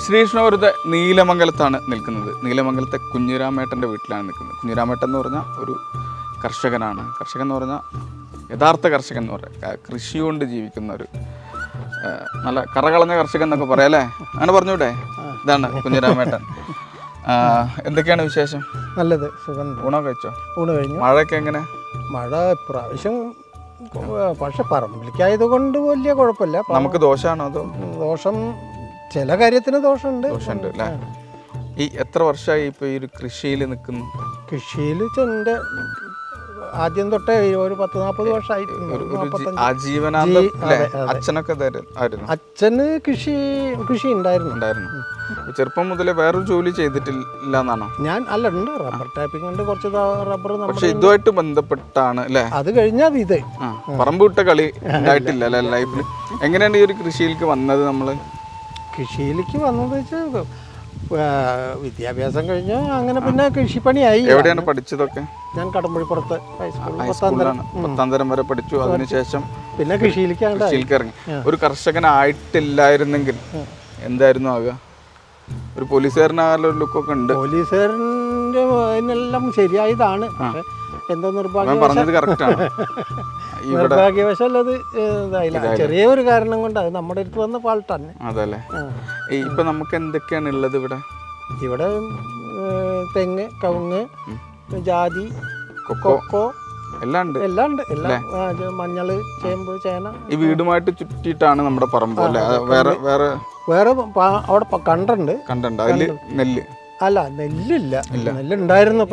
ശ്രീകൃഷ്ണപുരത്തെ നീലമംഗലത്താണ് നിൽക്കുന്നത്. നീലമംഗലത്തെ കുഞ്ഞിരാമേട്ടൻ്റെ വീട്ടിലാണ് നിൽക്കുന്നത്. കുഞ്ഞിരാമേട്ടൻ എന്ന് പറഞ്ഞാൽ ഒരു കർഷകനാണ്. കർഷകൻ എന്ന് പറഞ്ഞാൽ യഥാർത്ഥ കർഷകൻ എന്ന് പറയാം. കൃഷി കൊണ്ട് ജീവിക്കുന്ന ഒരു നല്ല കറകളഞ്ഞ കർഷകൻ എന്നൊക്കെ പറയാം അല്ലേ? അങ്ങനെ പറഞ്ഞൂടെ? ഇതാണ് കുഞ്ഞിരാമേട്ടൻ. എന്തൊക്കെയാണ് വിശേഷം? നല്ലത്, സുഖം. ഊണോ കഴിച്ചോ? ഊണ് കഴിഞ്ഞു. മഴയൊക്കെ എങ്ങനെ? മഴ ഇപ്രാവശ്യം പക്ഷെ പറമ്പിലേക്കായത് കൊണ്ട് വലിയ കുഴപ്പമില്ല. നമുക്ക് ദോഷമാണോ? അതോ ദോഷം ചില കാര്യത്തിന് ദോഷമുണ്ട്. ദോഷമുണ്ട് അല്ലേ? ഈ എത്ര വർഷമായി ഇപ്പോൾ ഈ ഒരു കൃഷിയിൽ നിൽക്കുന്നു? കൃഷിയിൽ എൻ്റെ ആദ്യം തൊട്ടേ ഒരു 10-40 വർഷമായി. അച്ഛനൊക്കെ ആയിരുന്നു? അച്ഛന് കൃഷി ഉണ്ടായിരുന്നു. ചെറുപ്പം മുതലേ വേറൊരു ജോലി ചെയ്തിട്ടില്ല എന്നാണോ? ഞാൻ ഉണ്ട് റബ്ബർ ടാപ്പിംഗ് ഉണ്ട്, കുറച്ച് റബ്ബർ. പക്ഷെ ഇതുമായിട്ട് ബന്ധപ്പെട്ടാണ് അല്ലേ? അത് കഴിഞ്ഞാൽ ഇത് പറമ്പ് വിട്ട കളി ഉണ്ടായിട്ടില്ല അല്ലേ ലൈഫിൽ? എങ്ങനെയാണ് ഈ ഒരു കൃഷിയിലേക്ക് വന്നത്? നമ്മൾ കൃഷിയിലേക്ക് വന്നത് വെച്ചാൽ വിദ്യാഭ്യാസം കഴിഞ്ഞു, അങ്ങനെ പിന്നെ കൃഷിപ്പണിയായി. എവിടെയാണ് പഠിച്ചതൊക്കെ? ഞാൻ കടമ്പുഴിപ്പുറത്ത് ഹൈസ്കൂളിലാണ് 10ാം തരം വരെ പഠിച്ചു. അതിനുശേഷം പിന്നെ കൃഷിയിലേക്ക് ഇറങ്ങി. ഒരു കർഷകനായിട്ടില്ലായിരുന്നെങ്കിൽ എന്തായിരുന്നു ആകുക? ഒരു പോലീസുകാരനാകാനുള്ള ഒരു ലുക്കൊക്കെ ഉണ്ട്. പോലീസുകാരൻ്റെ അതിനെല്ലാം ശരിയായതാണ്. പക്ഷെ എന്തോ നിർഭാഗ്യവശാൽ അത് ഇതായില്ല. ചെറിയ ഒരു കാരണം കൊണ്ട് അത് നമ്മുടെ അടുത്ത് വന്ന പാൾട്ടാണ്. അതല്ലേ? ഇപ്പൊ നമുക്ക് എന്തൊക്കെയാണ് ഉള്ളത് ഇവിടെ? ഇവിടെ തെങ്ങ്, കവുങ്ങ്, ജാതി, കൊക്കോ എല്ലാം ഉണ്ട്. എല്ലാം മഞ്ഞള്, ചേമ്പ്, ചേന. ഈ വീടുമായിട്ട് ചുറ്റിയിട്ടാണ് നമ്മുടെ പറമ്പ് അല്ലേ? വേറെ അവിടെ കണ്ടുണ്ട്. അതില് നെല്ല് അല്ല, നെല്ലില്ല. നെല്ലുണ്ടായിരുന്നു.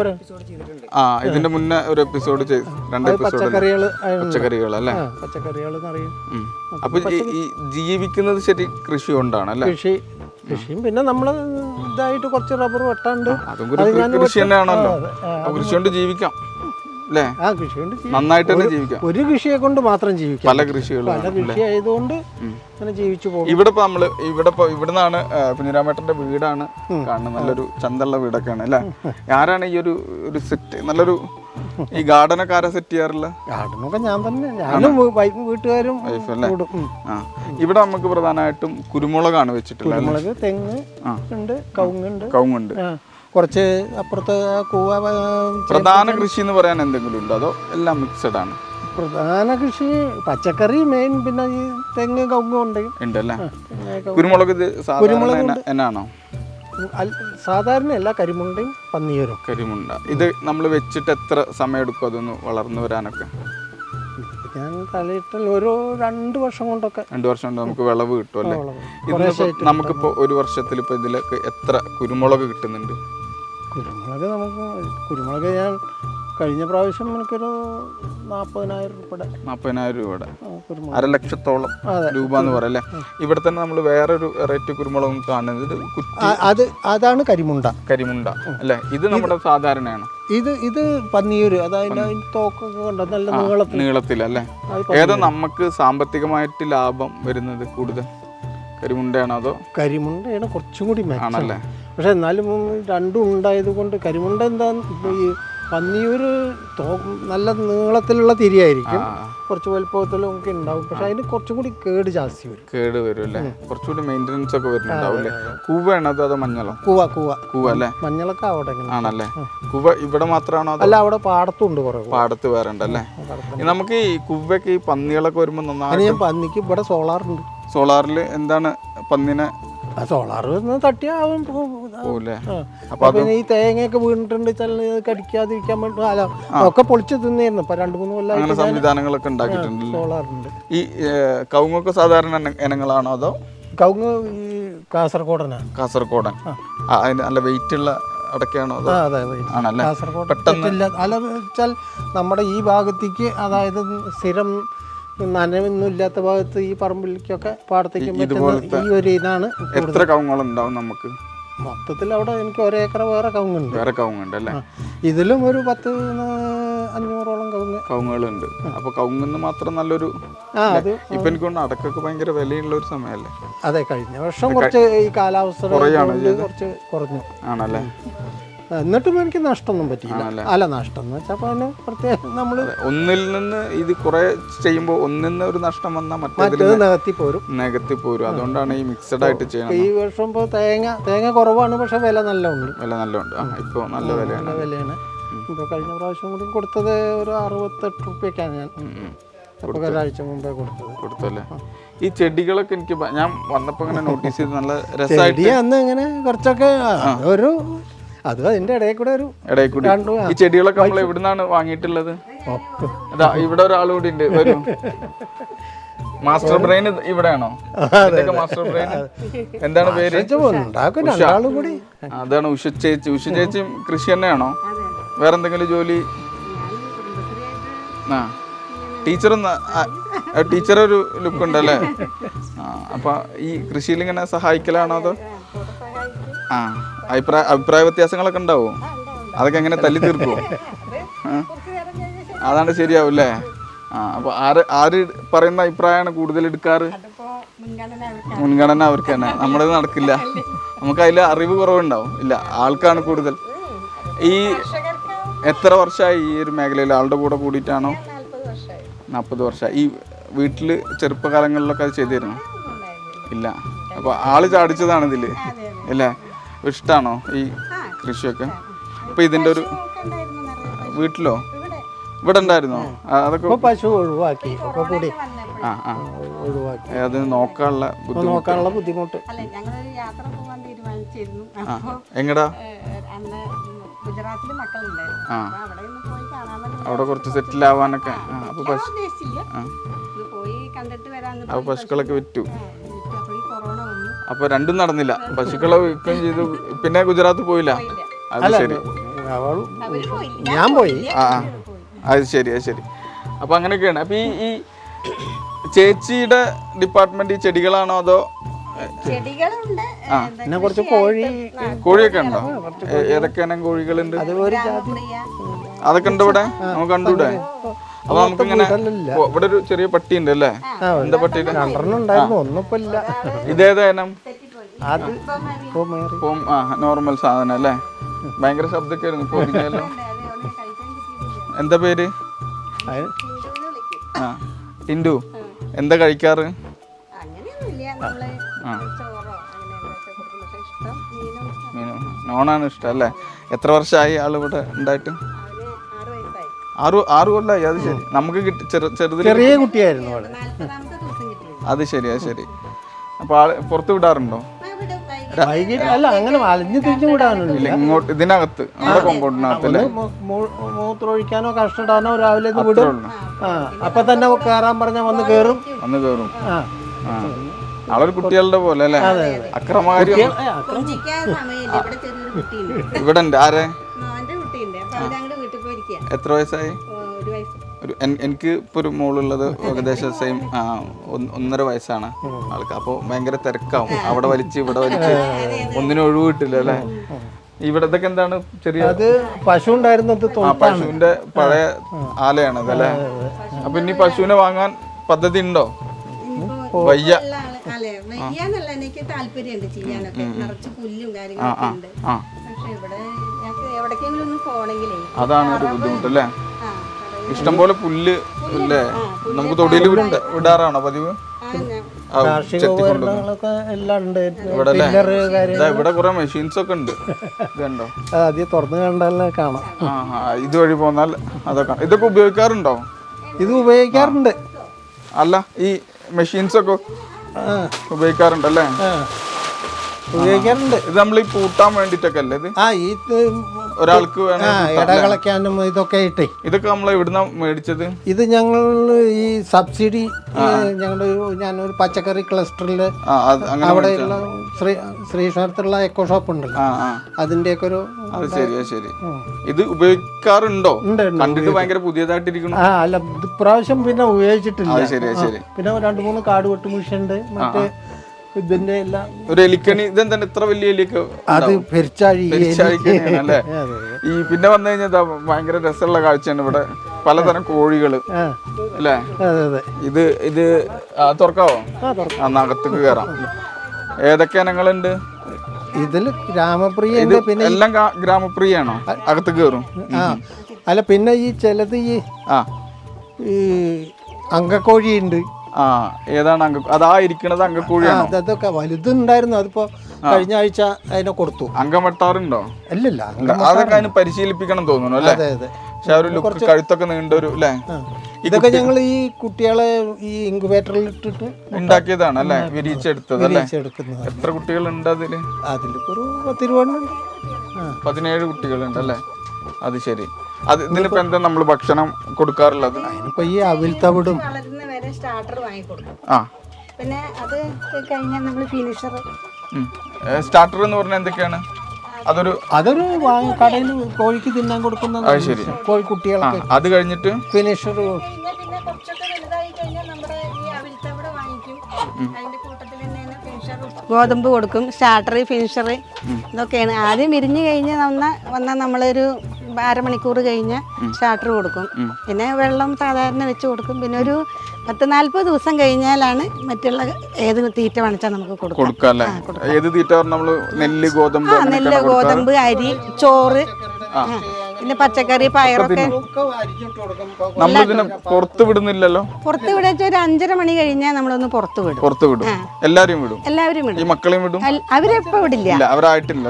ഇതിന്റെ മുന്നേ ഒരു എപ്പിസോഡ് 2 പച്ചക്കറികൾ അല്ലേ? പച്ചക്കറികൾ അറിയും. അപ്പൊ ഈ ജീവിക്കുന്നത് ശരി കൃഷി കൊണ്ടാണ് അല്ലേ? കൃഷിയും പിന്നെ നമ്മള് ഇതായിട്ട് കുറച്ച് റബ്ബർ വെട്ടാണ്ട്. കൃഷി തന്നെയാണല്ലോ. കൃഷി കൊണ്ട് ജീവിക്കാം അല്ലേ? കൃഷി കൊണ്ട് നന്നായിട്ട് തന്നെ ജീവിക്കാം. ഒരു കൃഷിയെ കൊണ്ട് മാത്രം ജീവിക്കാം. പല കൃഷി ആയതുകൊണ്ട് അങ്ങനെ ജീവിച്ചു പോകും. ഇവിടുന്നാണ് കുഞ്ഞിരാമേട്ടന്റെ വീടാണ് കാണുന്നത്. നല്ലൊരു ചന്തള്ള വീടൊക്കെയാണ് അല്ലേ? ആരാണ് ഈ ഒരു സെറ്റ് നല്ലൊരു ഈ ഗാർഡനൊക്കെ ആരാ സെറ്റ് ചെയ്യാറില്ല? ഗാർഡനൊക്കെ ഞാൻ തന്നെ, ഞാനും വീട്ടുകാരും. ഇവിടെ നമുക്ക് പ്രധാനമായിട്ടും കുരുമുളകാണ് വെച്ചിട്ടുള്ളത്. കുരുമുളക്, തെങ്ങ് ഉണ്ട്, കവുങ്ങുണ്ട്. കുറച്ച് അപ്പുറത്ത് കൂവ. പ്രധാന കൃഷി എന്ന് പറയാൻ എന്തെങ്കിലും ഉണ്ടോ? അതോ എല്ലാം മിക്സഡ് ആണ്? പ്രധാന കൃഷി പച്ചക്കറി മെയിൻ, പിന്നെ ഈ തെങ്ങ്, കവുങ്ങും ഉണ്ടല്ലേ? കുരുമുളക് എന്നാണോ? സാധാരണ എല്ലാ കരിമുണ്ടയും പന്നിയൂരും. കരിമുണ്ട ഇത് നമ്മൾ വെച്ചിട്ട് എത്ര സമയം എടുക്കും അതൊന്ന് വളർന്നു വരാനൊക്കെ? ഞാൻ തലയിട്ടാൽ ഒരു 2 വർഷം കൊണ്ടൊക്കെ. 2 വർഷം കൊണ്ട് നമുക്ക് വിളവ് കിട്ടും അല്ലേ? നമുക്കിപ്പോ ഒരു വർഷത്തിൽ ഇപ്പൊ ഇതിലൊക്കെ എത്ര കുരുമുളക് കിട്ടുന്നുണ്ട്? കുരുമുളക് ഞാൻ കഴിഞ്ഞ പ്രാവശ്യം എനിക്കൊരു 40,000 രൂപയുടെ 1,00,000-ഓളം രൂപ എന്ന് പറയല്ലേ? ഇവിടെ തന്നെ നമ്മൾ വേറൊരു വെറൈറ്റി കുരുമുളകും കാണുന്നത് അതാണ് കരിമുണ്ട അല്ലേ? ഇത് നമ്മുടെ സാധാരണയാണ്. ഇത് പന്നിയൂര്, അതായത് തോക്കൊക്കെ കൊണ്ട് നല്ല നീളത്തിലല്ലേ? ഏതാ നമുക്ക് സാമ്പത്തികമായിട്ട് ലാഭം വരുന്നത് കൂടുതൽ? കരിമുണ്ടയാണോ അതോ? കരിമുണ്ടയാണ് കുറച്ചും കൂടി ആണല്ലേ? പക്ഷെ എന്നാലും രണ്ടും ഉണ്ടായത് കൊണ്ട് കരിമുണ്ട എന്താ, ഈ പന്നിയൂര് നല്ല നീളത്തിലുള്ള തിരിയായിരിക്കും, കുറച്ച് വലുപ്പത്തിലും ഒക്കെ ഉണ്ടാവും. പക്ഷെ അതിന് കുറച്ചും കൂടി കേട് വരും അല്ലേ? കുറച്ചുകൂടി മെയിൻ്റെനൻസ് ഒക്കെ വരുന്നുണ്ടാവും. കൂവയാണോ അതോ മഞ്ഞളോ? കൂവ അല്ലേ? മഞ്ഞളൊക്കെ അവിടെ ആണല്ലേ? കൂവ ഇവിടെ മാത്രമാണോ? അല്ല, അവിടെ പാടത്തുണ്ട്. പാടത്ത് വേറെ ഉണ്ടല്ലേ? നമുക്ക് ഈ കൂവയ്ക്ക് ഈ പന്നികളൊക്കെ വരുമ്പോൾ നന്നായി. പന്നിക്ക് ഇവിടെ സോളാറിൽ എന്താണ് പന്നിനെ? സോളാർ തട്ടിയാവും. പിന്നെ ഈ തേങ്ങയൊക്കെ വീണിട്ടുണ്ട്, കടിക്കാതിരിക്കാൻ വേണ്ടി ഒക്കെ പൊളിച്ച് തിന്നിരുന്നു. ഇപ്പൊ 2-3 കൊല്ലം സംവിധാനങ്ങളൊക്കെ ഉണ്ടാക്കിയിട്ടുണ്ട്. സോളാറുണ്ട്. ഈ കവുങ്ങൊക്കെ സാധാരണ ഇനങ്ങളാണോ അതോ? കവുങ്ങ് ഈ കാസർഗോഡൻ. അതിന് നല്ല വെയിറ്റ് ഉള്ള അടക്കയാണോ? കാസർഗോഡ് പെട്ടെന്ന് അല്ല വെച്ചാൽ നമ്മുടെ ഈ ഭാഗത്തേക്ക്, അതായത് സ്ഥിരം നനവൊന്നും ഇല്ലാത്ത ഭാഗത്ത്, ഈ പറമ്പിലേക്കൊക്കെ പാടത്തേക്ക് ഈ ഒരു ഇതാണ്. എത്ര കവുങ്ങളുണ്ടാവും നമുക്ക് മൊത്തത്തിൽ? അവിടെ എനിക്ക് 1 ഏക്കർ വേറെ കവുങ്ങുണ്ട് അല്ലേ? ഇതിലും ഒരു 10-500ഓളം കവുങ്ങുകളുണ്ട്. അപ്പൊ കവുങ്ങുന്ന് മാത്രം നല്ലൊരു. ഇപ്പൊ എനിക്ക് തോന്നുന്നു അടക്കൊക്കെ ഭയങ്കര വിലയുള്ള ഒരു സമയമല്ലേ? അതെ, കഴിഞ്ഞ വർഷം കുറച്ച് ഈ കാലാവസ്ഥ കുറച്ച് കുറഞ്ഞു ആണല്ലേ? എന്നിട്ടും എനിക്ക് നഷ്ടമൊന്നും പറ്റിയില്ല. അല്ല, നഷ്ടം എന്ന് വെച്ചാൽ അതിന് പ്രത്യേകം നമ്മൾ ഒന്നിൽ നിന്ന് ഇത് കുറെ ചെയ്യുമ്പോൾ ഒന്നിൽ നിന്ന് ഒരു നഷ്ടം വന്നാൽ മറ്റേത് നികത്തി പോരും. അതുകൊണ്ടാണ് ഈ മിക്സഡ് ആയിട്ട് ചെയ്യുന്നത്. ഈ വർഷം ഇപ്പോൾ തേങ്ങ കുറവാണ്, പക്ഷെ വില നല്ല ഉണ്ട്. ഇപ്പോൾ നല്ല വിലയാണ്. ഇപ്പോൾ കഴിഞ്ഞ പ്രാവശ്യം കൂടി കൊടുത്തത് ഒരു 68 രൂപയ്ക്കാണ് ഞാൻ ഒരാഴ്ച മുമ്പേ കൊടുത്തല്ലേ. ഈ ചെടികളൊക്കെ എനിക്ക് ഞാൻ വന്നപ്പോ ഇങ്ങനെ നോട്ടീസ് ചെയ്ത് നല്ല രസമായിട്ട് അന്ന് ഇങ്ങനെ കുറച്ചൊക്കെ ഒരു അത് അതിന്റെ ഇടയിൽ കൂടെ ഈ ചെടികളൊക്കെ നമ്മൾ എവിടുന്നാണ് വാങ്ങിയിട്ടുള്ളത്? അതാ ഇവിടെ ഒരാളുകൂടി ഉണ്ട്. വരും. മാസ്റ്റർ ബ്രെയിൻ ഇവിടെയാണോ? മാസ്റ്റർ ബ്രെയിൻ എന്താണ് പേര്? അതാണ് ഉഷ ചേച്ചി. ഉഷ ചേച്ചി കൃഷി തന്നെയാണോ? വേറെന്തെങ്കിലും ജോലി? ആ, ടീച്ചർ ഒരു ലുക്ക് ഉണ്ടല്ലേ. അപ്പൊ ഈ കൃഷിയിൽ ഇങ്ങനെ സഹായിക്കലാണോ അതോ? ആ, അഭിപ്രായ വ്യത്യാസങ്ങളൊക്കെ ഉണ്ടാവോ? അതൊക്കെ എങ്ങനെ തല്ലി തീർക്കുമോ? അതാണ് ശരിയാവൂല്ലേ. ആ, അപ്പൊ ആര് പറയുന്ന അഭിപ്രായമാണ് കൂടുതൽ എടുക്കാറ്? മുൻഗണന അവർക്ക് തന്നെ. നമ്മളത് നടക്കില്ല. നമുക്ക് അതിൽ അറിവ് കുറവുണ്ടാവും. ഇല്ല, ആൾക്കാണ് കൂടുതൽ. ഈ എത്ര വർഷമായി ഈ ഒരു മേഖലയിൽ ആളുടെ കൂടെ കൂടിയിട്ടാണോ? 40 വർഷം. ഈ വീട്ടിൽ ചെറുപ്പകാലങ്ങളിലൊക്കെ അത് ചെയ്തിരുന്നു? ഇല്ല. അപ്പോൾ ആള് ചാടിച്ചതാണ് ഇതിൽ അല്ലേ? ഇഷ്ടമാണോ ഈ കൃഷിയൊക്കെ? അപ്പോൾ ഇതിൻ്റെ ഒരു വീട്ടിലോ ഇവിടെ ഉണ്ടായിരുന്നോ? അതൊക്കെ പശു ഒഴിവാക്കി. അത് നോക്കാനുള്ള ബുദ്ധിമുട്ട്. എങ്ങടാ? ഗുജറാത്തില് മക്കളുണ്ടായിരുന്നു. അവിടെ കുറച്ച് സെറ്റിൽ ആവാനൊക്കെ. അപ്പൊ പശുക്കളൊക്കെ വിറ്റു. അപ്പൊ രണ്ടും നടന്നില്ല. പശുക്കളെ വിൽക്കുകയും ചെയ്തു. പിന്നെ ഗുജറാത്ത് പോയില്ല. അത് ശരി. ഞാൻ പോയി. അത് ശരി. അപ്പൊ അങ്ങനെയൊക്കെയാണ്. അപ്പൊ ഈ ചേച്ചിയുടെ ഡിപ്പാർട്ട്മെന്റ് ഈ ചെടികളാണോ അതോ? പിന്നെ കുറച്ച് കോഴിയൊക്കെ ഉണ്ടോ? ഏതൊക്കെയാണ് കോഴികളുണ്ട്? അതൊക്കെ ഉണ്ട് ഇവിടെ. നമുക്ക് കണ്ടൂടെ? അപ്പൊ നമുക്കിങ്ങനെ ഇവിടെ ഒരു ചെറിയ പട്ടി ഉണ്ട് അല്ലേ? എന്താ പട്ടിയുടെ? ഇതേതാ ഇനം? നോർമൽ സാധനം അല്ലേ? ഭയങ്കര ശബ്ദമൊക്കെ ആയിരുന്നു. പൊതിഞ്ഞല്ലോ. എന്താ പേര്? ആ, ടിൻഡു. എന്താ കഴിക്കാറ്? നോണാണ് ഇഷ്ടം അല്ലേ? എത്ര വർഷമായി ആളിവിടെ ഉണ്ടായിട്ട്? 6 കൊല്ലമായി. അത് ശരി. നമുക്ക് ചെറിയ കുട്ടിയായിരുന്നു. അത് ശരി. അപ്പൊ ആള് പുറത്ത് വിടാറുണ്ടോ? അല്ല, അങ്ങനെ അലഞ്ഞു തിരിച്ചു വിടാനൊന്നുമില്ല. ഇങ്ങോട്ട് ഇതിനകത്ത് നമ്മുടെ കോമ്പൗണ്ടിനകത്ത് മൂത്രമൊഴിക്കാനോ കഷ്ടടാനോ രാവിലെ വിടും. അപ്പൊ തന്നെ കയറാൻ പറഞ്ഞാൽ വന്ന് കയറും. ആളൊരു കുട്ടികളുടെ പോലെ അല്ലേ? അക്രമകാരി ഇവിടെ ഉണ്ട്. ആരെ? എത്ര വയസ്സായി? എനിക്ക് ഇപ്പൊ ഒരു മോളുള്ളത് ഏകദേശം സെയിം 1.5 വയസ്സാണ് ആൾക്ക്. അപ്പൊ ഭയങ്കര തിരക്കാവും. അവിടെ വലിച്ച് ഇവിടെ വലിച്ച് ഒന്നിനും ഒഴിവ് കിട്ടില്ല അല്ലേ? ഇവിടെ ഇതൊക്കെ എന്താണ്? ചെറിയ പശു ഉണ്ടായിരുന്നത്. പശുവിന്റെ പഴയ ആലയാണത് അല്ലേ? അപ്പൊ ഇനി പശുവിനെ വാങ്ങാൻ പദ്ധതി ഉണ്ടോ? വയ്യ. എനിക്ക് താല്പര്യമുണ്ട് ചെയ്യാനൊക്കെ. നിറച്ച് പുല്ലും കാര്യങ്ങളൊക്കെ ഉണ്ട്. പക്ഷെ ഇവിടെ എവിടേക്കെങ്കിലും ഒന്ന് പോണെങ്കിലേ അതാണ് ഒരു ബുദ്ധിമുട്ടല്ലേ? ഇഷ്ടംപോലെ പുല്ല് ഇല്ലേ? നമുക്ക് തൊടിയിൽ വിടാറാണോ പതിവ്? ഇവിടെ കുറെ മെഷീൻസ് ഒക്കെ ഉണ്ട്. ഇതുണ്ടോ? തുറന്നു കണ്ടാലേ കാണാം. ഇതുവഴി പോന്നാൽ അതൊക്കെ. ഇതൊക്കെ ഉപയോഗിക്കാറുണ്ടോ? ഇത് ഉപയോഗിക്കാറുണ്ട്. അല്ല, ഈ മെഷീൻസ് ഒക്കെ ഉപയോഗിക്കാറുണ്ടല്ലേ? ഉപയോഗിക്കാറുണ്ട്. ഇത് നമ്മൾ ഈ പൂട്ടാൻ വേണ്ടിട്ടൊക്കെ അല്ലേ ഇത്? ഇത് ഒരാൾക്ക് ഇടകളക്കാനും ഇതൊക്കെ ഇട്ടേ. ഇതൊക്കെ നമ്മൾ എവിടുന്ന മേടിച്ചത്? ഇത് ഞങ്ങൾ ഈ സബ്സിഡി ഞാനൊരു പച്ചക്കറി ക്ലസ്റ്ററില് അവിടെയുള്ള ശ്രീക്ഷേത്രത്തിലുള്ള എക്കോ ഷോപ്പ് ഉണ്ടല്ലോ, അതിന്റെയൊക്കെ ഒരു. ശരി. ഇത് ഉപയോഗിക്കാറുണ്ടോ? കണ്ടിട്ട് ഭയങ്കര പുതിയതായിട്ടിരിക്കുന്നു. അല്ല, ഇപ്രാവശ്യം പിന്നെ ഉപയോഗിച്ചിട്ടില്ല. ശരി. പിന്നെ 2-3 കാട് വെട്ട് മെഷീനുണ്ട്. മറ്റേ ഇതിന്റെ എല്ലാം ഒരു എലിക്കണി. ഇതെന്താ ഇത്ര വലിയ എലിയൊക്കെ? അത് പെരിച്ചാഴിക്കണിയാണല്ലേ? ഈ പിന്നെ വന്നു കഴിഞ്ഞാൽ ഭയങ്കര രസമുള്ള കാഴ്ചയാണ് ഇവിടെ. പലതരം കോഴികള് അല്ലേ? ഇത് തുറക്കാവോ? അകത്തേക്ക് കയറാം. ഏതൊക്കെ ഇനങ്ങളുണ്ട്? ഇതിൽ ഗ്രാമപ്രിയുണ്ട്, പിന്നെ എല്ലാം ഗ്രാമപ്രിയാണോ? അകത്ത് കയറും. അല്ല പിന്നെ ഈ ചിലത് ഈ അങ്കക്കോഴിയുണ്ട്. ഏതാണ് അതാ ഇരിക്കണത്? അങ്കക്കോഴിയാണോ? അതൊക്കെ വലുതുണ്ടായിരുന്നു, അതിപ്പോ കഴിഞ്ഞ ആഴ്ച അതിനെ കൊടുത്തു. അംഗം വെട്ടാറുണ്ടോ? അല്ലല്ല, അതൊക്കെ അതിന് പരിശീലിപ്പിക്കണം തോന്നുന്നു അല്ലേ? പക്ഷെ ആ ഒരു ലുക്ക്, കഴുത്തൊക്കെ നീണ്ടൊരു അല്ലേ? ഇതൊക്കെ ഞങ്ങൾ ഈ കുട്ടികളെ ഈ ഇൻക്യുബേറ്ററിൽ ഇട്ടിട്ട് ഉണ്ടാക്കിയതാണ് അല്ലേ? വിരിച്ചെടുത്തത് അല്ലേ? എത്ര കുട്ടികളുണ്ട് അതില്? അതിലിപ്പോ ഒരു 10-20 17 കുട്ടികളുണ്ട് അല്ലേ? അത് ശരി. ഇതിനിപ്പോ എന്താ നമ്മൾ ഭക്ഷണം കൊടുക്കാറുള്ളത്? അതിനിപ്പോ ഈ അവിൽത്തവിടും വളരുന്നവരെ സ്റ്റാർട്ടർ വാങ്ങിക്കൊടുക്കും. ആ, പിന്നെ അത് കഴിഞ്ഞാൽ നമ്മൾ ഫിനിഷർ. സ്റ്റാർട്ടർ എന്ന് പറഞ്ഞാൽ എന്തൊക്കെയാണ്? അതൊരു കടയിൽ കോഴിക്ക് തിന്നാൻ കൊടുക്കുന്ന കോഴിക്കുട്ടികളൊക്കെ. അത് കഴിഞ്ഞിട്ട് ഫിനിഷർ. പിന്നെ കുറച്ചൊക്കെ വലുതായി കഴിഞ്ഞാൽ നമ്മുടെ ഈ അവിൽത്തവിടെ വാങ്ങിക്കും. അതിന്റെ കൂട്ടത്തിൽ തന്നെയാണ് ഫിനിഷർ. ഗോതമ്പ് കൊടുക്കും, സ്റ്റാർട്ടർ, ഫിനിഷർ, ഇതൊക്കെയാണ്. ആദ്യം വിരിഞ്ഞു കഴിഞ്ഞ് വന്നാൽ നമ്മളൊരു അരമണിക്കൂർ കഴിഞ്ഞ് സ്റ്റാർട്ടർ കൊടുക്കും. പിന്നെ വെള്ളം സാധാരണ വെച്ച് കൊടുക്കും. പിന്നെ ഒരു 10-40 ദിവസം കഴിഞ്ഞാലാണ് മറ്റുള്ള ഏത് തീറ്റ വേണിച്ചാൽ നമുക്ക് കൊടുക്കാം. ഏത് തീറ്റ? നമ്മള് നെല്ല്, ഗോതമ്പ്, നെല്ല്, ഗോതമ്പ്, അരി, ചോറ്, പിന്നെ പച്ചക്കറി, പയറൊക്കെ. നമ്മളിതിനെ പുറത്ത് വിടുന്നില്ലല്ലോ? പുറത്ത് വിടാച്ച ഒരു 5:30 മണി കഴിഞ്ഞാൽ നമ്മളൊന്ന് പുറത്ത് വിടും. എല്ലാവരും വിടും. വിടും. ഈ മക്കളെയും വിടും? അവരെപ്പോ വിടില്ല. അവരായിട്ടില്ല.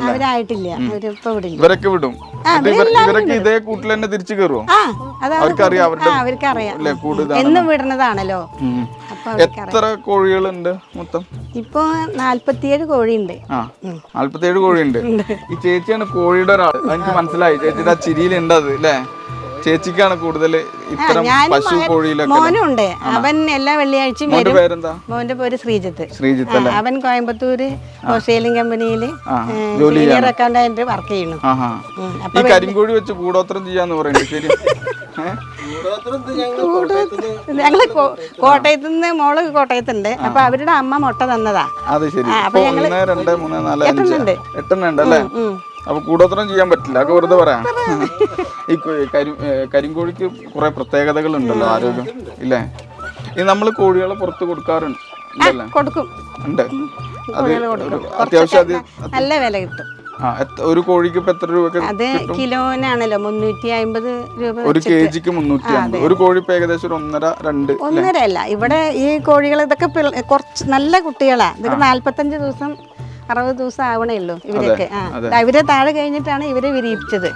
അവരിപ്പോ വിടില്ല. ഇവരൊക്കെ വിടും. ഇവരൊക്കെ ഇതേ കൂട്ടിൽ തന്നെ തിരിച്ചു കയറുമോ? അവർക്കറിയാം എന്നും വിടുന്നതാണല്ലോ. എത്ര കോഴികളുണ്ട് മൊത്തം? ഇപ്പൊ 47 കോഴിയുണ്ട്. 47 കോഴിയുണ്ട്. ഈ ചേച്ചിയാണ് കോഴിയുടെ ഒരാൾ, എനിക്ക് മനസ്സിലായി. ചേച്ചിയുടെ ആ ചിരിയിലുണ്ട് അത് അല്ലേ? ചേച്ചിക്കാണ് കൂടുതൽ ഇത്തരം പശു കോഴിയിലൊക്കെ. മോനുണ്ട്, അവൻ എല്ലാ വെള്ളിയാഴ്ചയും വരും. പേരെന്താ? മോന്റെ പേര് ശ്രീജിത്ത്. ശ്രീജിത്ത്. അവൻ കോയമ്പത്തൂര് ഓസ്ട്രേലിയൻ കമ്പനിയില് സീനിയർ അക്കൗണ്ടന്റ് വർക്ക് ചെയ്യുന്നു. ഈ കരിങ്കോഴി വെച്ച് കൂടോത്രം ചെയ്യാന്ന് പറയുന്നത് ശരി? ഞങ്ങള് കോട്ടയത്ത് നിന്ന്, മോള് കോട്ടയത്തുണ്ട്. അപ്പൊ അവരുടെ അമ്മ മുട്ട തന്നതാ. അത് ശരി. 1, 2, 3, 4, 5, 8 ഉണ്ട് അല്ലേ? അപ്പൊ കൂടോത്രം ചെയ്യാൻ പറ്റില്ല, അതൊക്കെ വെറുതെ പറയാം. ഈ കരിങ്കോഴിക്ക് കുറെ പ്രത്യേകതകൾ ഉണ്ടല്ലോ, ആരോഗ്യം ഇല്ലേ? ഈ നമ്മള് കോഴികളെ പുറത്ത് കൊടുക്കാറുണ്ട് കൊടുക്കും ഉണ്ട്. അത് അത്യാവശ്യം നല്ല വില കിട്ടും. ഒരു കോഴിക്ക് ഇപ്പൊ എത്ര രൂപ? അത് കിലോനാണല്ലോ 350 രൂപ. ഒരു kg-ക്ക് 350. ഒരു കോഴി ഇപ്പൊ ഏകദേശം 1.5-2. 1.5 അല്ല, ഇവിടെ ഈ കോഴികൾ ഇതൊക്കെ കുറച്ച് നല്ല കുട്ടികളാ. ഇതൊക്കെ 45 ദിവസം 60 ദിവസം ആവണേ ഉള്ളൂ ഇവരൊക്കെ. ഇവരെ താഴെ കഴിഞ്ഞിട്ടാണ് ഇവരെ വിരിയിപ്പിച്ചത്.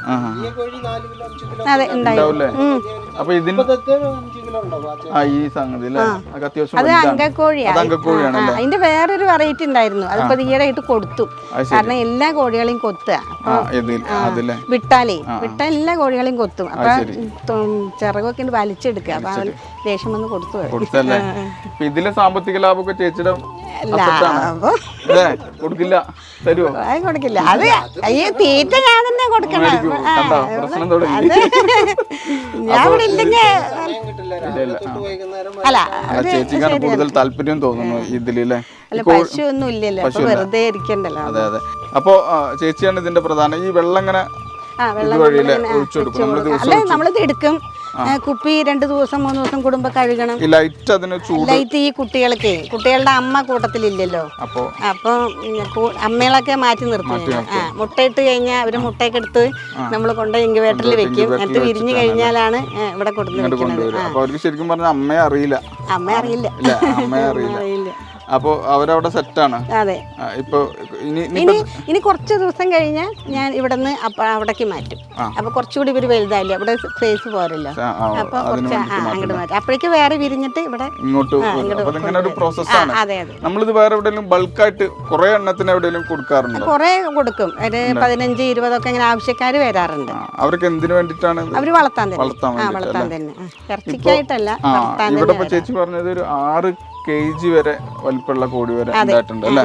അതെ, ഉണ്ടാവും. അപ്പൊ ഇതിന് ഈ സംഗതി അത് അങ്കക്കോഴിയാണ്. അതിന്റെ വേറൊരു വെറൈറ്റി ഉണ്ടായിരുന്നു, അതിപ്പോ ഈയിടെ ആയിട്ട് കൊടുത്തു. കാരണം എല്ലാ കോഴികളെയും കൊത്തുക. വിട്ടാൽ എല്ലാ കോഴികളെയും കൊത്തും. അപ്പൊ ചിറകൊക്കെ വലിച്ചെടുക്കുക. അപ്പൊ അവൻ ദേഷ്യം വന്ന് കൊടുത്തു. ഇതിലെ സാമ്പത്തിക ലാഭമൊക്കെ ചേച്ചിയുടെ കൊടുക്കില്ല? തരുമോ? കൊടുക്കില്ല. അത് അയ്യോ, തീറ്റ ഞാൻ തന്നെ കൊടുക്കണം. ഞാൻ ഇവിടെ ഇല്ലെങ്കിൽ അല്ല, ചേച്ചിക്കാണ് കൂടുതൽ താല്പര്യം തോന്നുന്നു ഇതിലല്ലേ? പശു ഒന്നും ഇല്ലല്ലോ, വെറുതെ ഇരിക്കണ്ടല്ലോ. അതെ അതെ. അപ്പൊ ചേച്ചിയാണ് ഇതിന്റെ പ്രധാന ഈ വെള്ളം ഇങ്ങനെ നമ്മളിത് എടുക്കും. കുപ്പി 2 ദിവസം 3 ദിവസം കൂടുമ്പോ കഴുകണം. ലൈറ്റ് ഈ കുട്ടികളുടെ അമ്മ കൂട്ടത്തിലില്ലല്ലോ. അപ്പൊ അമ്മകളൊക്കെ മാറ്റി നിർത്തും. മുട്ടയിട്ട് കഴിഞ്ഞാൽ അവര് മുട്ടയൊക്കെ എടുത്ത് നമ്മൾ കൊണ്ട് ഇൻക്യുബേറ്ററിൽ വെക്കും. എന്നിട്ട് വിരിഞ്ഞു കഴിഞ്ഞാലാണ് ഇവിടെ കൊടുക്കുന്നത്. ശരിക്കും പറഞ്ഞാൽ അമ്മയെ അറിയില്ല. അപ്പൊ അവരവിടെ സെറ്റാണ്. അതെ. ഇപ്പൊ ഇനി കുറച്ച് ദിവസം കഴിഞ്ഞാൽ ഞാൻ ഇവിടെ നിന്ന് അവിടേക്ക് മാറ്റും. അപ്പൊ കുറച്ചുകൂടി ഇവര് വലുതായില്ലേ, അവിടെ സ്പേസ് പോരല്ലോ. അപ്പൊ കുറച്ച് അങ്ങോട്ട് മാറ്റും. അപ്പോഴേക്ക് വേറെ വിരിഞ്ഞിട്ട് ഇവിടെ ഇങ്ങോട്ട്. അതെ അതെ. നമ്മളിത് വേറെ എവിടെയെങ്കിലും ബൾക്കായിട്ട് കുറെ എണ്ണത്തിന് എവിടെയെങ്കിലും കൊടുക്കാറുണ്ട്? കുറെ കൊടുക്കും. ഒരു 15-20 ഒക്കെ ഇങ്ങനെ ആവശ്യക്കാര് വരാറുണ്ട്. അവർക്ക് എന്തിനു വേണ്ടിട്ടാണ്? അവര് വളർത്താൻ തന്നെ. ഇറച്ചിക്കായിട്ടല്ല. ഇവിടെ ചേച്ചി പറഞ്ഞത് ഒരു 6 kg വരെ വലിപ്പമുള്ള കോഴി വരെ ഉണ്ടായിട്ടുണ്ട് അല്ലേ?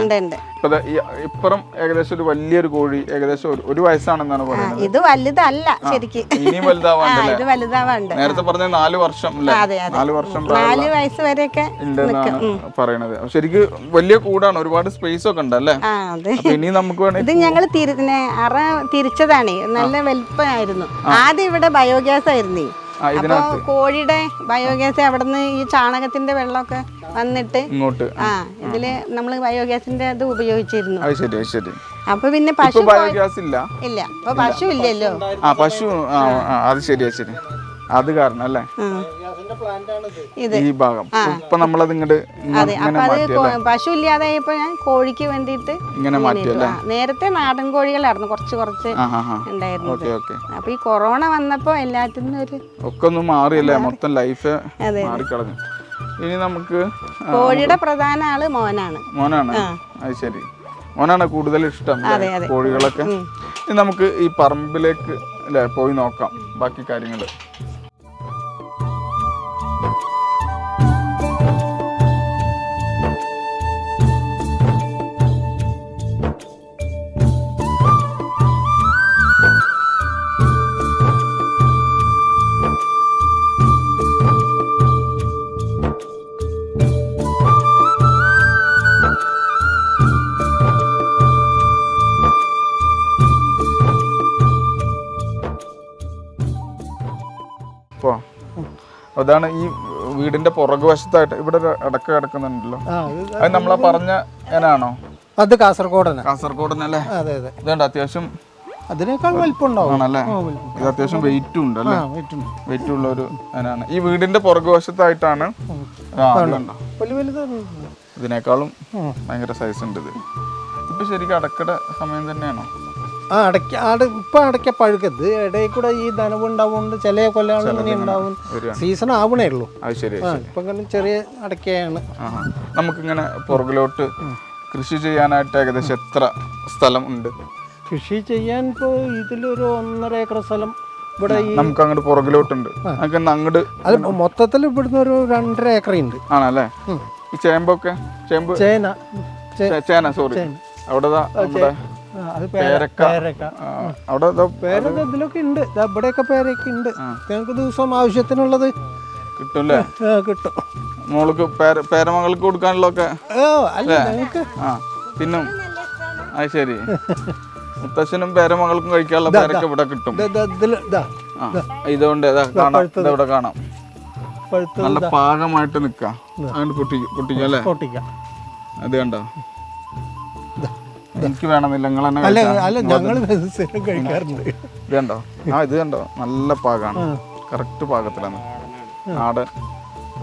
ഇപ്പുറം ഏകദേശം ഒരു വലിയൊരു കോഴി ഏകദേശം 1 വയസ്സാണെന്നാണ് പറയുന്നത്. ഇത് വലുതല്ല ശരിക്കും, ഇനിയും വലുതാവാണ്ട്. ഇത് വലുതാവാണ്ട്. നേരത്തെ പറഞ്ഞ 4 വർഷം 4 വർഷം 4 വയസ്സ് വരെയൊക്കെ ഉണ്ടെന്നാണ് പറയണത്. ശരിക്കും വലിയ കൂടാണ്, ഒരുപാട് സ്പേസ് ഒക്കെ ഉണ്ടല്ലേ? ഇനി നമുക്ക് ഇത് ഞങ്ങൾ തിരിച്ചതാണ്. നല്ല വലിപ്പമായിരുന്നു. ആദ്യം ഇവിടെ ബയോഗ്യാസ് ആയിരുന്നു. അപ്പൊ ഇതിനകത്ത് കോഴിയുടെ ബയോഗ്യാസ് അവിടെ നിന്ന് ഈ ചാണകത്തിന്റെ വെള്ളമൊക്കെ വന്നിട്ട് ഇങ്ങോട്ട് ഇതില് നമ്മള് ബയോഗ്യാസിന്റെ അത് ഉപയോഗിച്ചിരുന്നു. അത് ശരി അത് ശരി. അപ്പൊ പിന്നെ പശു ബയോഗ്യാസ് ഇല്ല ഇല്ല, അപ്പൊ പശു ഇല്ലല്ലോ. പശു അത് ശരി അത് ശരി. അത് കാരണം അല്ലേ ഇത് ഈ ഭാഗം ഇപ്പൊ നമ്മളത് ഇങ്ങോട്ട് അതെ. അപ്പൊ അത് പശു ഇല്ലാതായപ്പോ ഞാൻ കോഴിക്ക് വേണ്ടിയിട്ട് ഇങ്ങനെ മാറ്റിയല്ലേ. നേരത്തെ നാടൻ കോഴികളായിരുന്നു കുറച്ച് ഉണ്ടായിരുന്നത്. അപ്പൊ ഈ കൊറോണ വന്നപ്പോ എല്ലാത്തിനും ഒരു ഒക്കെ ഒന്ന് മാറിയല്ലേ, മൊത്തം ലൈഫ് മാറിക്കളഞ്ഞു. ഇനി നമുക്ക് കോഴിയുടെ പ്രധാന ആള് മോനാണ്. അത് ശരി, മോനാണ് കൂടുതൽ ഇഷ്ടം കോഴികളൊക്കെ. ഇനി നമുക്ക് ഈ പറമ്പിലേക്ക് അല്ലേ പോയി നോക്കാം ബാക്കി കാര്യങ്ങൾ. അതാണ് ഈ വീടിന്റെ പുറകുവശത്തായിട്ട് ഇവിടെ ഒരു അടക്ക കിടക്കുന്നുണ്ടല്ലോ. അത് നമ്മളാ പറഞ്ഞ ഏനാണോ? അത് കാസർഗോഡല്ലേ? ഇതുണ്ട് അത്യാവശ്യം അതിനേക്കാൾ വലിപ്പമുണ്ടാവുമല്ലേ? ഇത് അത്യാവശ്യം വെയിറ്റും ഉണ്ട് അല്ലേ? വെയിറ്റ് ഉള്ള ഒരു ഏനാണ്. ഈ വീടിന്റെ പുറകുവശത്തായിട്ടാണ്. ഇതിനേക്കാളും ഭയങ്കര സൈസ് ഉണ്ട് ഇത്. ഇപ്പൊ ശരിക്കും അടക്കയുടെ സമയം തന്നെയാണോ? ഇപ്പൊ അടയ്ക്ക പഴുക്കത് ഇടയിൽ കൂടെ ഈ നനവ് ഉണ്ടാവുകൊണ്ട് ചില കൊല്ലങ്ങൾ ഇങ്ങനെ ഉണ്ടാവും. സീസൺ ആവണേ ഉള്ളൂ. ഇപ്പൊ ചെറിയ അടയ്ക്കയാണ്. നമുക്കിങ്ങനെ പുറകിലോട്ട് കൃഷി ചെയ്യാനായിട്ട് ഏകദേശം എത്ര സ്ഥലം ഉണ്ട്? കൃഷി ചെയ്യാൻ ഇപ്പൊ ഇതിലൊരു 1.5 ഏക്കർ സ്ഥലം ഇവിടെ നമുക്ക് അങ്ങോട്ട് പുറകിലോട്ടുണ്ട്. അങ്ങോട്ട് അത് മൊത്തത്തിൽ ഇവിടുന്ന് ഒരു 2.5 ഏക്കർ ഉണ്ട്. ആണല്ലേ? ഈ ചേമ്പൊക്കെ ചേന സോറി അവിടെ ഇതിലൊക്കെ ഉണ്ട്. ഇവിടെയൊക്കെ പേരൊക്കെ ഉണ്ട്. ഞങ്ങൾക്ക് ദിവസം ആവശ്യത്തിനുള്ളത് കിട്ടും. കിട്ടും. മോൾക്ക് പേരമകൾക്ക് കൊടുക്കാനുള്ളതൊക്കെ പിന്നെ അത് ശരി. മുത്തശ്ശനും പേരമകൾക്കും കഴിക്കാനുള്ള പേരൊക്കെ ഇവിടെ കിട്ടും. ഇതുകൊണ്ട് ഇവിടെ കാണാം നല്ല പാകമായിട്ട് നിക്കാം. അങ്ങോട്ട് പൊട്ടിക്കാം അല്ലേ? അത് കണ്ടോ? എനിക്ക് വേണമെന്നില്ല, നിങ്ങൾ തന്നെ കഴിക്കാറുണ്ട്. ഇത് കണ്ടോ? ഇത് കണ്ടോ? നല്ല പാകമാണ്, കറക്റ്റ് പാകത്തിലാണ് നാടൻ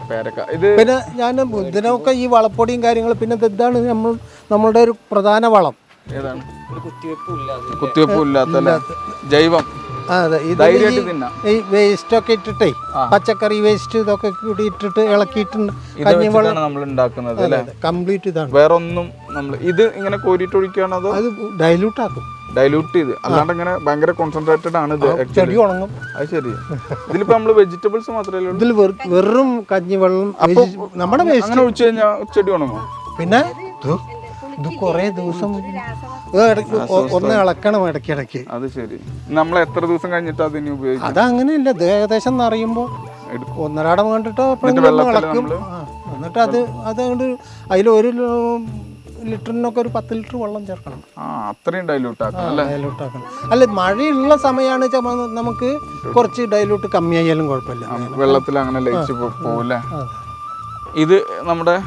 പേരക്ക. ഇത് പിന്നെ ഞാൻ ഇതിനൊക്കെ ഈ വളപ്പൊടിയും കാര്യങ്ങളും പിന്നെ ഇതാണ് നമ്മളുടെ ഒരു പ്രധാന വളം. ഏതാണ്? കുത്തിവെപ്പും ഇല്ലാത്ത ജൈവം. ഈ വേസ്റ്റ് ഒക്കെ ഇട്ടിട്ടേ പച്ചക്കറി വേസ്റ്റ് ഇതൊക്കെ കൂടി ഇട്ടിട്ട് ഇളക്കിയിട്ടുണ്ട് കഞ്ഞിവെള്ളം നമ്മൾ ഉണ്ടാക്കുന്നത് കംപ്ലീറ്റ് ഇതാണ്. വേറെ ഒന്നും നമ്മൾ ഇത് ഇങ്ങനെ കോരിട്ട് ഒഴിക്കുകയാണോ അതോ അത് ഡൈലൂട്ട് ആക്കും? ഡൈലൂട്ട് ചെയ്ത് അല്ലാണ്ട് ഇങ്ങനെ ഭയങ്കര കോൺസെൻട്രേറ്റഡ് ആണ് ഇത്. ചെടി ഉണങ്ങും. അത് ശരി. ഇതിലിപ്പോ നമ്മള് വെജിറ്റബിൾസ് മാത്രമേ ഇതിൽ വെറും കഞ്ഞിവെള്ളം നമ്മുടെ അങ്ങനെ ഒഴിച്ചു കഴിഞ്ഞാൽ ചെടി ഉണങ്ങും. പിന്നെ ഇത് കൊറേ ദിവസം ഒന്ന് ഇളക്കണം ഇടയ്ക്കിടയ്ക്ക്. അത് ശരി. നമ്മൾ എത്ര ദിവസം കഴിഞ്ഞിട്ട് അതിന് ഉപയോഗിക്കും? അതങ്ങനെയല്ല, ഇത് ഏകദേശം എന്നറിയുമ്പോ ഒന്നരാടം കണ്ടിട്ട് ഇളക്കും. എന്നിട്ട് അതുകൊണ്ട് അതിൽ 1 ലിറ്ററിനൊക്കെ ഒരു 10 ലിറ്റർ വെള്ളം ചേർക്കണം. അത്രയും ഡൈലൂട്ട് ആക്കണം. അല്ല മഴയുള്ള സമയമാണ് നമുക്ക് കുറച്ച് ഡൈലൂട്ട് കമ്മിയായാലും കുഴപ്പമില്ല. വെള്ളത്തിൽ അങ്ങനെ ലയിച്ച് പോവില്ല. ഇത് നമ്മുടെ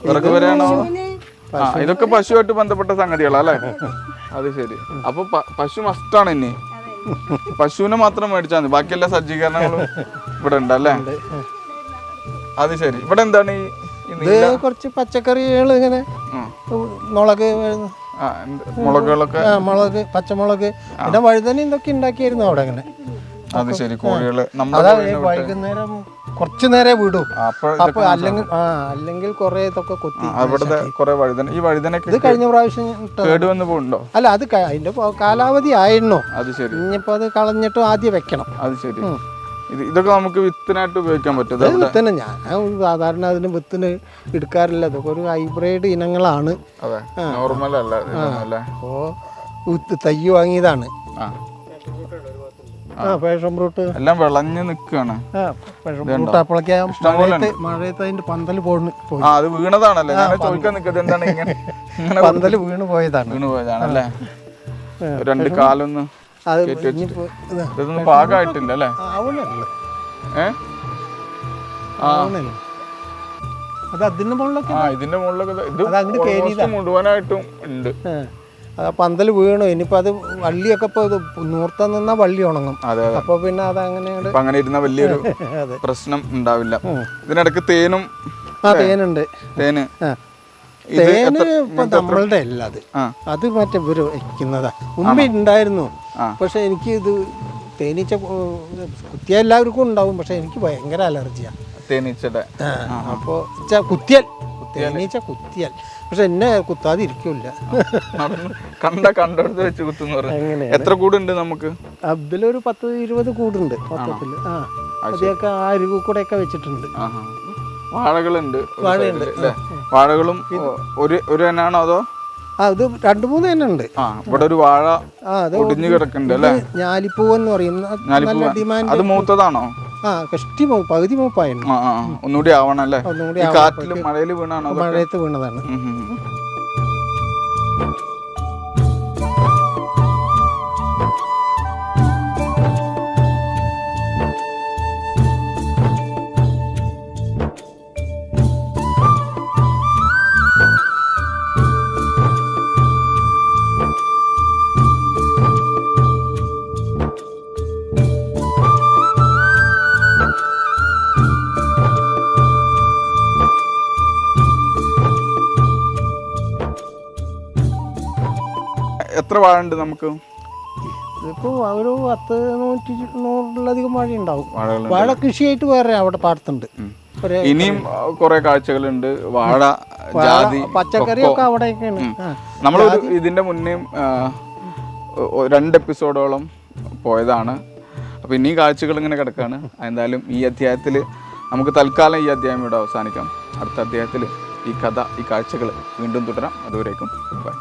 വിറക് വരെയാണോ? ഇതൊക്കെ പശുവായിട്ട് ബന്ധപ്പെട്ട സംഗതികളല്ലേ? അത് ശരി. അപ്പൊ പശു മസ്റ്റാണ്. ഇനി പശുവിനെ മാത്രം മേടിച്ചാൽ മതി, ബാക്കി എല്ലാ സജ്ജീകരണങ്ങളും ഇവിടെ ഉണ്ടല്ലേ? അത് ശരി. ഇവിടെ എന്താണ് കുറച്ച് പച്ചക്കറികൾ ഇങ്ങനെ മുളകുകളൊക്കെ മുളക്, പച്ചമുളക്, പിന്നെ വഴുതന ഇതൊക്കെ ഉണ്ടാക്കിയായിരുന്നു അവിടെ. അങ്ങനെ അത് ശരി. കോഴികള് വൈകുന്നേരം കുറച്ചു നേരെ വിടും. അപ്പൊ അല്ലെങ്കിൽ കുറെ ഇതൊക്കെ കൊത്തി അവിടുത്തെ കുറെ വഴുതന. ഈ വഴുതനൊക്കെ ഇത് കഴിഞ്ഞ പ്രാവശ്യം കേടുവന്ന് പോകുന്നുണ്ടോ? അല്ല, അത് അതിന്റെ കാലാവധി ആയിരുന്നോ? അത് ശരി. ഇനിയിപ്പോ അത് കളഞ്ഞിട്ട് ആദ്യം വെക്കണം. അത് ശരി. ഇതൊക്കെ നമുക്ക് വിത്തിനായിട്ട് ഉപയോഗിക്കാൻ പറ്റും? വിത്തിന് ഞാൻ സാധാരണ അതിന് വിത്തിന് എടുക്കാറില്ല. ഇതൊക്കെ ഒരു ഹൈബ്രിഡ് ഇനങ്ങളാണ്. നോർമൽ അല്ല. തൈ വാങ്ങിയതാണ്. പാഷൻ ഫ്രൂട്ട് എല്ലാം വിളഞ്ഞ് നിൽക്കുകയാണ്. മഴയത്ത് അതിന്റെ പന്തല് പോയി. അത് വീണതാണല്ലേ? ചോദിക്കാൻ നിൽക്കുന്നത് എന്താണ് ഇങ്ങനെ പന്തല് വീണ് പോയതാണല്ലേ? 2 കാലൊന്ന് ഇതൊന്നും പാകമായിട്ടില്ല അല്ലേ? ആണല്ലോ. അത് അതിന്റെ മുകളിലൊക്കെ ഇതിന്റെ മുകളിലൊക്കെ അത് അങ്ങോട്ട് ഇത് കയറിയതാ. മുഴുവനായിട്ടും ഉണ്ട്. അത് പന്തൽ വീണു. ഇനിയിപ്പോൾ അത് വള്ളിയൊക്കെ ഇപ്പോൾ ഇത് നൂർത്താൻ നിന്നാൽ വള്ളി ഉണങ്ങും. അതെ അപ്പോൾ പിന്നെ അത് അങ്ങനെ അപ്പൊ അങ്ങനെ ഇരുന്ന വലിയൊരു അതെ. പ്രശ്നം ഉണ്ടാവില്ല. ഇതിനിടക്ക് തേനും തേനുണ്ട്. തേന് തേന് ഇപ്പൊ നമ്മളുടെ അല്ല അത് മറ്റേ ഇവര് വയ്ക്കുന്നതാ. മുമ്പ് ഉണ്ടായിരുന്നു. പക്ഷെ എനിക്ക് ഇത് തേനീച്ച കുത്തിയ എല്ലാവർക്കും ഉണ്ടാവും. പക്ഷെ എനിക്ക് ഭയങ്കര അലർജിയാ തേനീച്ചയുടെ. അപ്പോൾ കുത്തിയാൽ തേനീച്ച കുത്തിയാൽ പക്ഷെ എന്നെ കുത്താതിരിക്കില്ല. കണ്ടെടുത്ത് വെച്ച് കുത്തുന്ന. എത്ര കൂടുണ്ട് നമുക്ക്? അതിലൊരു 10-20 കൂടുണ്ട് മൊത്തത്തില്. അതൊക്കെ ആ അരുവ് കൂടെ ഒക്കെ വെച്ചിട്ടുണ്ട്. വാഴകളുണ്ട്. വാഴയുണ്ട്. വാഴകളും ഒരു എണ്ണാണോ അതോ? അത് 2-3 തന്നെ ഉണ്ട്. ഇവിടെ ഒരു വാഴ ഒടിഞ്ഞു കിടക്കുന്നുണ്ട് അല്ലേ? ഞാലിപ്പൂവെന്ന് പറയും. നല്ല ഡിമാൻഡ്. അത് മൂത്തതാണോ? കഷ്ടി പകുതി മൂപ്പായിരുന്നു. ഒന്നുകൂടി ആവണം അല്ലേ? കാറ്റിലും മഴയിൽ വീണാണോ? മഴയത്ത് വീണതാണ്. എത്ര വാഴ ഉണ്ട് നമുക്ക്? ഇതിപ്പോ ഒരു 100-100-100-ലധികം വാഴ ഉണ്ടാവും. വാഴ കൃഷിയായിട്ട് വേറെ അവിടെ പാടത്തുണ്ട്. ഇനിയും കുറെ കാഴ്ചകളുണ്ട്. വാഴ, ജാതി, പച്ചക്കറിയൊക്കെ അവിടെയൊക്കെയാണ്. നമ്മൾ ഇതിന്റെ മുന്നേയും 2 എപ്പിസോഡോളം പോയതാണ്. അപ്പൊ ഇനി കാഴ്ചകൾ ഇങ്ങനെ കിടക്കാണ്. എന്തായാലും ഈ അധ്യായത്തിൽ നമുക്ക് തൽക്കാലം ഈ അധ്യായം ഇവിടെ അവസാനിക്കാം. അടുത്ത അധ്യായത്തിൽ ഈ കഥ, ഈ കാഴ്ചകൾ വീണ്ടും തുടരാം. അതുവരേക്കും ബൈ.